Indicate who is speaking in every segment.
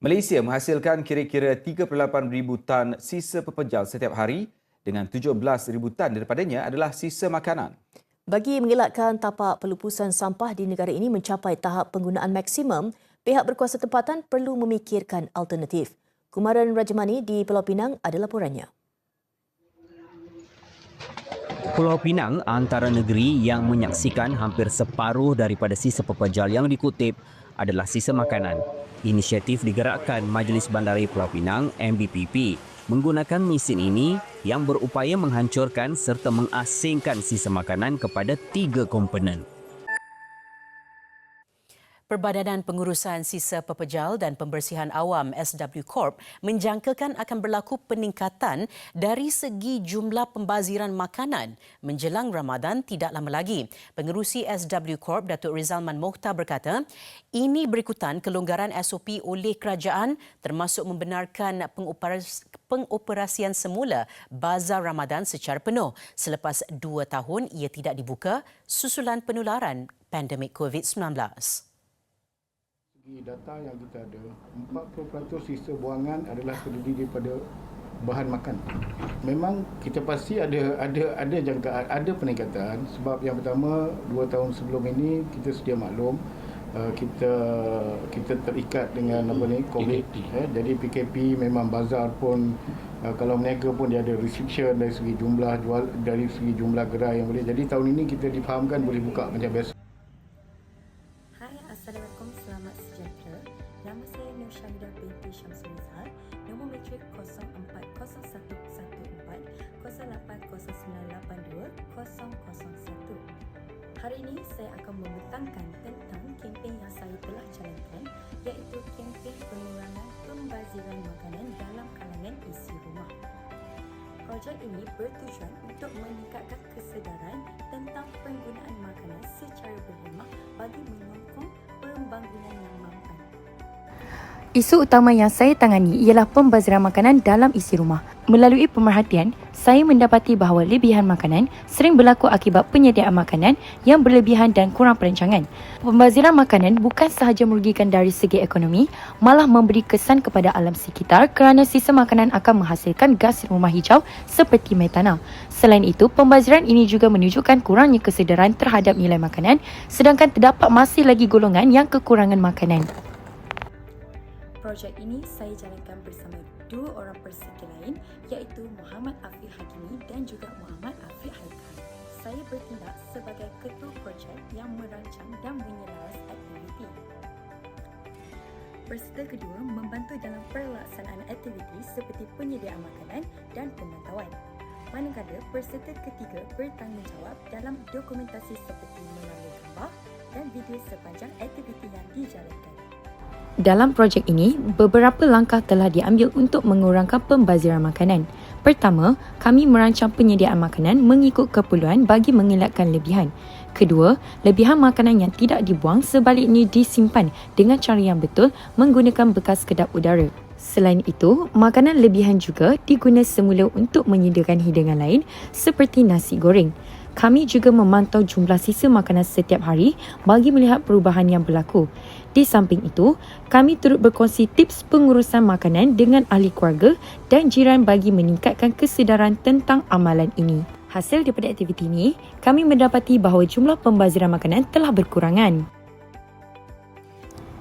Speaker 1: Malaysia menghasilkan kira-kira 38,000 tan sisa pepejal setiap hari dengan 17,000 tan daripadanya adalah sisa makanan.
Speaker 2: Bagi mengelakkan tapak pelupusan sampah di negara ini mencapai tahap penggunaan maksimum, pihak berkuasa tempatan perlu memikirkan alternatif. Kumaran Rajamani di Pulau Pinang ada laporannya.
Speaker 3: Pulau Pinang antara negeri yang menyaksikan hampir separuh daripada sisa pepejal yang dikutip adalah sisa makanan. Inisiatif digerakkan Majlis Bandaraya Pulau Pinang MBPP menggunakan mesin ini yang berupaya menghancurkan serta mengasingkan sisa makanan kepada 3 komponen.
Speaker 4: Perbadanan Pengurusan Sisa Pepejal dan Pembersihan Awam SW Corp menjangkakan akan berlaku peningkatan dari segi jumlah pembaziran makanan menjelang Ramadan tidak lama lagi. Pengerusi SW Corp Datuk Rizalman Mokhtar berkata, ini berikutan kelonggaran SOP oleh kerajaan termasuk membenarkan pengoperasian semula bazar Ramadan secara penuh selepas 2 tahun ia tidak dibuka susulan penularan pandemik COVID-19.
Speaker 5: Data yang kita ada, 40% sisa buangan adalah terdiri daripada bahan makan. Memang kita pasti ada jangkaan, ada peningkatan sebab yang pertama 2 tahun sebelum ini kita sedia maklum kita terikat dengan COVID. Jadi PKP memang bazar pun kalau berniaga pun dia ada restriction dari segi jumlah dari segi jumlah gerai yang boleh. Jadi tahun ini kita difahamkan boleh buka macam biasa.
Speaker 6: Assalamualaikum, selamat sejahtera. Nama saya Nur Syahidah binti Syamsul Izhar. Nombor matrik 040114 00982 001. Hari ini saya akan membentangkan tentang kempen yang saya telah jalankan, iaitu kempen pengurangan pembaziran makanan dalam kalangan isi rumah. Projek ini bertujuan untuk meningkatkan kesedaran tentang penggunaan makanan secara berhemah bagi menyokong pembangunan yang mampan.
Speaker 7: Isu utama yang saya tangani ialah pembaziran makanan dalam isi rumah. Melalui pemerhatian, saya mendapati bahawa lebihan makanan sering berlaku akibat penyediaan makanan yang berlebihan dan kurang perancangan. Pembaziran makanan bukan sahaja merugikan dari segi ekonomi, malah memberi kesan kepada alam sekitar kerana sisa makanan akan menghasilkan gas rumah hijau seperti metana. Selain itu, pembaziran ini juga menunjukkan kurangnya kesedaran terhadap nilai makanan, sedangkan terdapat masih lagi golongan yang kekurangan makanan.
Speaker 6: Projek ini saya jalankan bersama 2 orang peserta lain, iaitu Muhammad Afiq Hakimi dan juga Muhammad Afiq Haikal. Saya bertindak sebagai ketua projek yang merancang dan menyelaras aktiviti. Peserta kedua membantu dalam pelaksanaan aktiviti seperti penyediaan makanan dan pemantauan. Manakala peserta ketiga bertanggungjawab dalam dokumentasi seperti melalui gambar dan video sepanjang aktiviti yang dijalankan.
Speaker 7: Dalam projek ini, beberapa langkah telah diambil untuk mengurangkan pembaziran makanan. Pertama, kami merancang penyediaan makanan mengikut keperluan bagi mengelakkan lebihan. Kedua, lebihan makanan yang tidak dibuang sebaliknya disimpan dengan cara yang betul menggunakan bekas kedap udara. Selain itu, makanan lebihan juga diguna semula untuk menyediakan hidangan lain seperti nasi goreng. Kami juga memantau jumlah sisa makanan setiap hari bagi melihat perubahan yang berlaku. Di samping itu, kami turut berkongsi tips pengurusan makanan dengan ahli keluarga dan jiran bagi meningkatkan kesedaran tentang amalan ini. Hasil daripada aktiviti ini, kami mendapati bahawa jumlah pembaziran makanan telah berkurangan.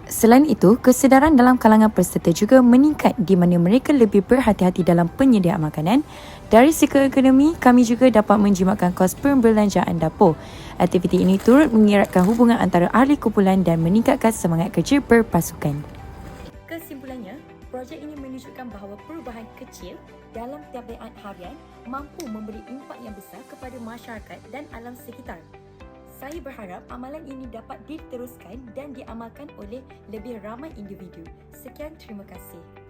Speaker 7: Selain itu, kesedaran dalam kalangan peserta juga meningkat di mana mereka lebih berhati-hati dalam penyediaan makanan. Dari segi ekonomi, kami juga dapat menjimatkan kos perbelanjaan dapur. Aktiviti ini turut mengeratkan hubungan antara ahli kumpulan dan meningkatkan semangat kerja berpasukan.
Speaker 6: Kesimpulannya, projek ini menunjukkan bahawa perubahan kecil dalam tabiat harian mampu memberi impak yang besar kepada masyarakat dan alam sekitar. Saya berharap amalan ini dapat diteruskan dan diamalkan oleh lebih ramai individu. Sekian, terima kasih.